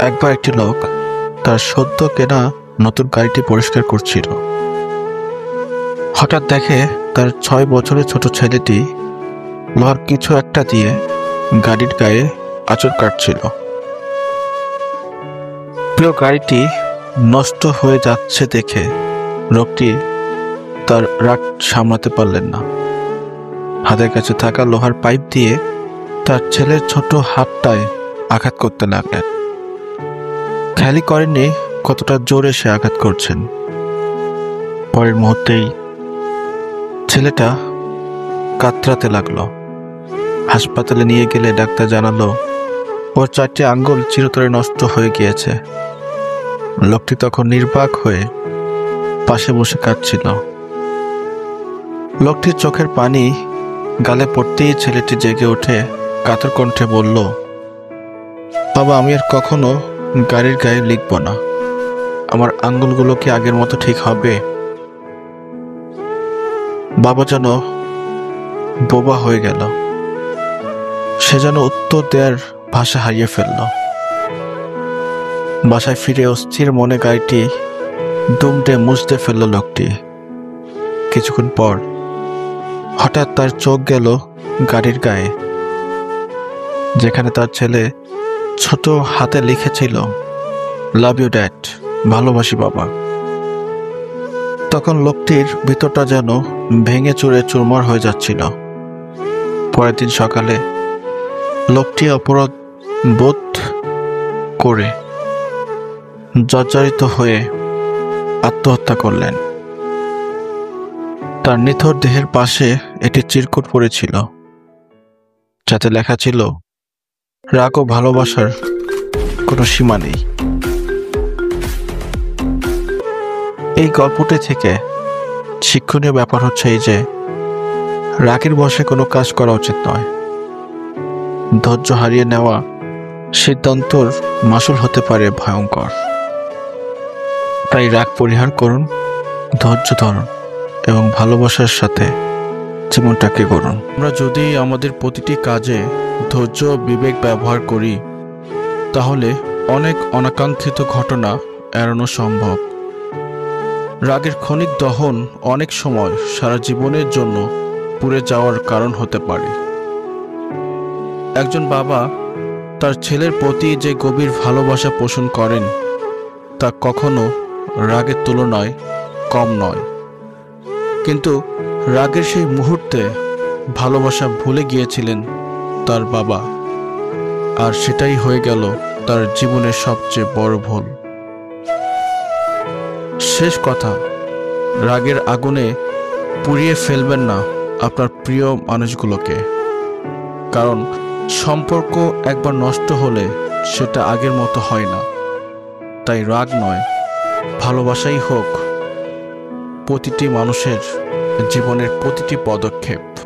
একবার একটি লোক তার সদ্য কেনা নতুন গাড়িটি পরিষ্কার করছিল। হঠাৎ দেখে তার 6 বছরের ছোট ছেলেটি লোহার কিছু একটা দিয়ে গাড়ির গায়ে আঁচড় কাটছিল। প্রিয় গাড়িটি নষ্ট হয়ে যাচ্ছে দেখে লোকটি তার রাগ সামলাতে পারলেন না। হাতের কাছে থাকা লোহার পাইপ দিয়ে তার ছেলের ছোট হাতটায় আঘাত করতে লাগলেন। খেয়ালই করেননি কতটা জোরে সে আঘাত করছেন। পরের মুহূর্তেই ছেলেটা কাতরাতে লাগলো। হাসপাতালে নিয়ে গেলে ডাক্তার জানালো ওর 4টি আঙ্গুল চিরতরে নষ্ট হয়ে গিয়েছে। লোকটি তখন নির্বাক হয়ে পাশে বসে কাঁদছিল। লোকটির চোখের পানি গালে পড়তেই ছেলেটি জেগে উঠে কাতর কণ্ঠে বলল, বাবা, আমি আর কখনো গাড়ির গায়ে লিখব না। আমার আঙ্গুলগুলো কি আগের মতো ঠিক হবে? বাবা যেন বোবা হয়ে গেল। সে যেন উত্তর দেওয়ার ভাষা হারিয়ে ফেলল। বাসায় ফিরে অস্থির মনে গাড়িটি দুমড়ে মুছতে ফেলল লোকটি। কিছুক্ষণ পর হঠাৎ তার চোখ গেল গাড়ির গায়ে, যেখানে তার ছেলে ছোট হাতে লিখেছিল, লাভ ইউ ড্যাড, ভালোবাসি বাবা। তখন লোকটির ভিতরটা যেন ভেঙে চুরে চুরমার হয়ে যাচ্ছিল। পরের দিন সকালে লোকটি অপরাধ বোধ করে জর্জরিত হয়ে আত্মহত্যা করলেন। তার নিথর দেহের পাশে একটি চিরকুট পড়েছিল, যাতে লেখা ছিল, রাগ ও ভালোবাসার কোনো সীমা নেই। এই গল্পটি থেকে শিক্ষণীয় ব্যাপার হচ্ছে এই যে রাগের বশে কোনো কাজ করা উচিত নয়। ধৈর্য হারিয়ে নেওয়া সিদ্ধান্তর মাসুল হতে পারে ভয়ঙ্কর। তাই রাগ পরিহার করুন, ধৈর্য ধরুন এবং ভালোবাসার সাথে জীবনটাকে করুন। আমরা যদি আমাদের প্রতিটি কাজে ধৈর্য ও বিবেক ব্যবহার করি, তাহলে অনেক অনাকাঙ্ক্ষিত ঘটনা এড়ানো সম্ভব। রাগের ক্ষণিক দহন অনেক সময় সারা জীবনের জন্য পুড়ে যাওয়ার কারণ হতে পারে। একজন বাবা তার ছেলের প্রতি যে গভীর ভালোবাসা পোষণ করেন, তা কখনো রাগের তুলনায় কম নয়। কিন্তু রাগের সেই মুহূর্তে ভালোবাসা ভুলে গিয়েছিলেন তার বাবা, আর সেটাই হয়ে গেল তার জীবনের সবচেয়ে বড় ভুল। শেষ কথা, রাগের আগুনে পুড়িয়ে ফেলবেন না আপনার প্রিয় মানুষগুলোকে, কারণ সম্পর্ক একবার নষ্ট হলে সেটা আগের মতো হয় না। তাই রাগ নয়, ভালোবাসাই হোক প্রতিটি মানুষের জীবনের প্রতিটি পদক্ষেপ।